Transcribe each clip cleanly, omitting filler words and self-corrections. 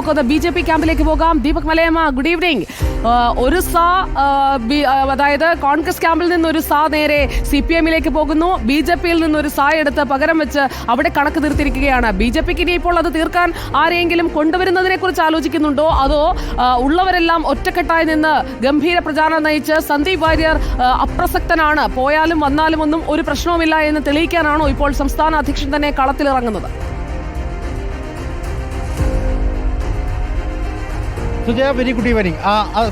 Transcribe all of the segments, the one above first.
നമുക്കൊന്ന് BJP ക്യാമ്പിലേക്ക് പോകാം. Deepak Malayamma, good evening. ഒരു സാ അതായത് കോൺഗ്രസ് ക്യാമ്പിൽ നിന്നൊരു സാ നേരെ CPM-ലേക്ക് പോകുന്നു. BJP-യിൽ നിന്നൊരു സാ എടുത്ത് പകരം വെച്ച് അവിടെ കണക്ക് തീർത്തിരിക്കുകയാണ്. BJP-ക്ക് ഇനിയിപ്പോൾ അത് തീർക്കാൻ ആരെയെങ്കിലും കൊണ്ടുവരുന്നതിനെ കുറിച്ച് ആലോചിക്കുന്നുണ്ടോ, അതോ ഉള്ളവരെല്ലാം ഒറ്റക്കെട്ടായി നിന്ന് ഗംഭീര പ്രചാരണം നയിച്ച് സന്ദീപ് വാര്യർ അപ്രസക്തനാണ്, പോയാലും വന്നാലും ഒന്നും ഒരു പ്രശ്നവുമില്ല എന്ന് തെളിയിക്കാനാണോ ഇപ്പോൾ സംസ്ഥാന അധ്യക്ഷൻ തന്നെ കളത്തിലിറങ്ങുന്നത്? Sujaya, very good evening.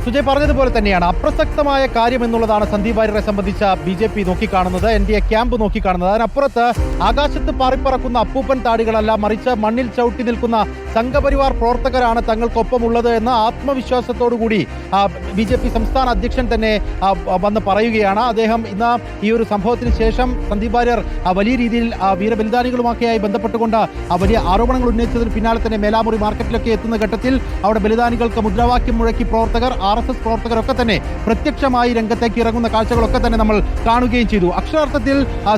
Sujay പറഞ്ഞതുപോലെ തന്നെയാണ്, അപ്രസക്തമായ കാര്യം എന്നുള്ളതാണ് സന്ദീപ് വാര്യരെ സംബന്ധിച്ച BJP നോക്കിക്കാണുന്നത്, NDA ക്യാമ്പ് നോക്കിക്കാണുന്നത്. അതിനപ്പുറത്ത് ആകാശത്ത് പാറിപ്പറക്കുന്ന അപ്പൂപ്പൻ താടികളല്ല, മറിച്ച് മണ്ണിൽ ചവിട്ടി നിൽക്കുന്ന സംഘപരിവാർ പ്രവർത്തകരാണ് തങ്ങൾക്കൊപ്പമുള്ളത് എന്ന ആത്മവിശ്വാസത്തോടുകൂടി BJP സംസ്ഥാന അധ്യക്ഷൻ തന്നെ വന്ന് പറയുകയാണ്. അദ്ദേഹം ഇന്ന് ഈ ഒരു സംഭവത്തിന് ശേഷം സന്ദീപ് വാര്യർ വലിയ രീതിയിൽ വീരബലിദാനികളുമൊക്കെയായി ബന്ധപ്പെട്ടുകൊണ്ട് വലിയ ആരോപണങ്ങൾ ഉന്നയിച്ചതിന് പിന്നാലെ തന്നെ മേലാമുറി മാർക്കറ്റിലൊക്കെ എത്തുന്ന ഘട്ടത്തിൽ അവിടെ ബലിദാനികൾക്ക് മുദ്രാവാക്യം മുഴക്കി പ്രവർത്തകർ, RSS പ്രവർത്തകരൊക്കെ തന്നെ പ്രത്യക്ഷമായി രംഗത്തേക്ക് ഇറങ്ങുന്ന കാഴ്ചകളൊക്കെ തന്നെ നമ്മൾ കാണുകയും ചെയ്തു. അക്ഷരാർത്ഥത്തിൽ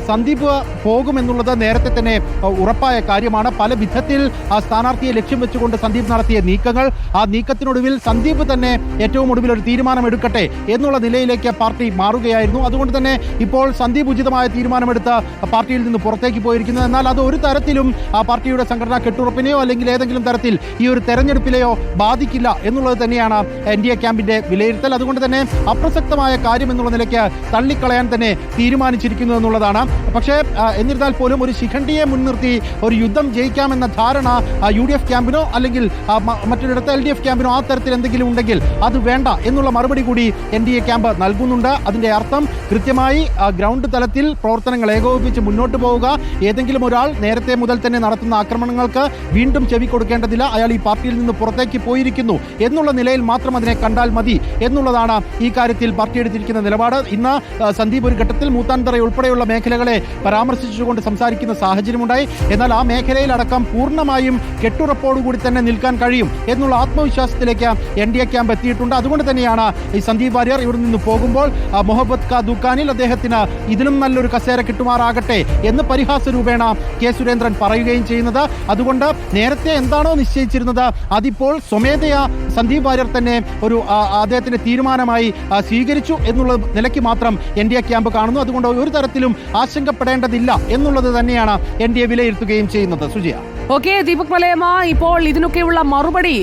സന്ദീപ് പോകുമെന്നുള്ളത് നേരത്തെ തന്നെ ഉറപ്പായ കാര്യമാണ്. പല വിധത്തിൽ സ്ഥാനാർത്ഥിയെ ലക്ഷ്യം വെച്ചുകൊണ്ട് സന്ദീപ് നടത്തിയ നീക്കങ്ങൾ, ആ നീക്കത്തിനൊടുവിൽ സന്ദീപ് തന്നെ ഏറ്റവും ഒടുവിൽ ഒരു തീരുമാനമെടുക്കട്ടെ എന്നുള്ള നിലയിലേക്ക് പാർട്ടി മാറുകയായിരുന്നു. അതുകൊണ്ട് തന്നെ ഇപ്പോൾ സന്ദീപ് ഉചിതമായ തീരുമാനമെടുത്ത് പാർട്ടിയിൽ നിന്ന് പുറത്തേക്ക് പോയിരിക്കുന്നു. എന്നാൽ അത് ഒരു തരത്തിലും ആ പാർട്ടിയുടെ സംഘടനാ കെട്ടുറപ്പിനെയോ അല്ലെങ്കിൽ ഏതെങ്കിലും തരത്തിൽ ഈ ഒരു തെരഞ്ഞെടുപ്പിലെയോ ബാധിക്കില്ല എന്നുള്ളത് തന്നെയാണ് NDA ക്യാമ്പിന്റെ വിലയിരുത്തൽ. അതുകൊണ്ട് തന്നെ അപ്രസക്തമായ കാര്യം എന്നുള്ള നിലയ്ക്ക് തള്ളിക്കളയാൻ തന്നെ തീരുമാനിച്ചിരിക്കുന്നു എന്നുള്ളതാണ്. പക്ഷേ എന്നിരുന്നാൽ പോലും ഒരു ശിഖണ്ഡിയെ മുൻനിർത്തി ഒരു യുദ്ധം ജയിക്കാമെന്ന ധാരണ UDF ക്യാമ്പിനോ അല്ലെങ്കിൽ മറ്റൊരിടത്ത് LDF ക്യാമ്പിനോ ആ തരത്തിൽ എന്തെങ്കിലും ഉണ്ടെങ്കിൽ അത് വേണ്ട എന്നുള്ള മറുപടി കൂടി NDA ക്യാമ്പ് നൽകുന്നുണ്ട്. അതിന്റെ അർത്ഥം കൃത്യമായി ഗ്രൗണ്ട് തലത്തിൽ പ്രവർത്തനങ്ങൾ ഏകോപിപ്പിച്ച് മുന്നോട്ട് പോവുക, ഏതെങ്കിലും ഒരാൾ നേരത്തെ മുതൽ തന്നെ നടത്തുന്ന ആക്രമണങ്ങൾക്ക് വീണ്ടും ചെവി കൊടുക്കേണ്ടതില്ല, അയാൾ ഈ പാർട്ടിയിൽ നിന്ന് പുറത്തേക്ക് പോയിരിക്കുന്നു എന്നുള്ള നിലയിൽ മാത്രം അതിനെ കണ്ടാൽ മതി എന്നുള്ളതാണ് ഈ കാര്യത്തിൽ പാർട്ടി എടുത്തിരിക്കുന്ന നിലപാട്. ഇന്ന് സന്ദീപ് ഒരു ഘട്ടത്തിൽ മൂത്താൻതറ ഉൾപ്പെടെയുള്ള മേഖലകളെ പരാമർശിച്ചുകൊണ്ട് സംസാരിക്കുന്ന സാഹചര്യമുണ്ടായി. എന്നാൽ ആ മേഖലയിലടക്കം പൂർണ്ണമായും കെട്ടുറപ്പോടുകൂടി തന്നെ നിൽക്കാൻ കഴിയും എന്നുള്ള ആത്മവിശ്വാസത്തിലേക്ക് NDA ക്യാമ്പ് എത്തിയിട്ടുണ്ട്. അതുകൊണ്ട് തന്നെയാണ് ഈ സന്ദീപ് വാര്യർ ഇവിടെ നിന്ന് പോകുമ്പോൾ മൊഹബത്ത് കാ ദുക്കാനിൽ അദ്ദേഹത്തിന് ഇതിലും നല്ലൊരു കസേര കിട്ടുമാറാകട്ടെ എന്ന് പരിഹാസ രൂപേണ കെ സുരേന്ദ്രൻ പറയുകയും ചെയ്യുന്നത്. അതുകൊണ്ട് നേരത്തെ എന്താണോ നിശ്ചയിച്ചിരുന്നത് അതിപ്പോൾ സ്വമേധയാ സന്ദീപ് വാര്യർ തന്നെ ഒരു അദ്ദേഹത്തിന്റെ തീരുമാനമായി സ്വീകരിച്ചു എന്നുള്ള നിലയ്ക്ക് മാത്രം NDA ക്യാമ്പ് കാണുന്നു. അതുകൊണ്ട് ഒരു തരത്തിലും ആശങ്കപ്പെടേണ്ടതില്ല എന്നുള്ളത് തന്നെയാണ് NDA വിലയിരുത്തുകയും ചെയ്യുന്നത്. സുജിയ. ഓക്കെ, ദീപക് മലയമ്മ, ഇപ്പോൾ ഇതിനൊക്കെയുള്ള മറുപടി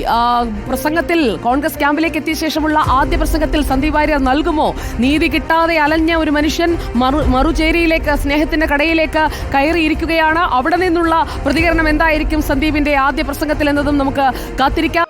പ്രസംഗത്തിൽ കോൺഗ്രസ് ക്യാമ്പിലേക്ക് എത്തിയ ശേഷമുള്ള ആദ്യ പ്രസംഗത്തിൽ സന്ദീപ് വാര്യർ നൽകുമോ? നീതി കിട്ടാതെ അലഞ്ഞ ഒരു മനുഷ്യൻ മറുചേരിയിലേക്ക്, സ്നേഹത്തിന്റെ കടയിലേക്ക് കയറിയിരിക്കുകയാണ്. അവിടെ നിന്നുള്ള പ്രതികരണം എന്തായിരിക്കും സന്ദീപിന്റെ ആദ്യ പ്രസംഗത്തിൽ എന്നതും നമുക്ക് കാത്തിരിക്കാം.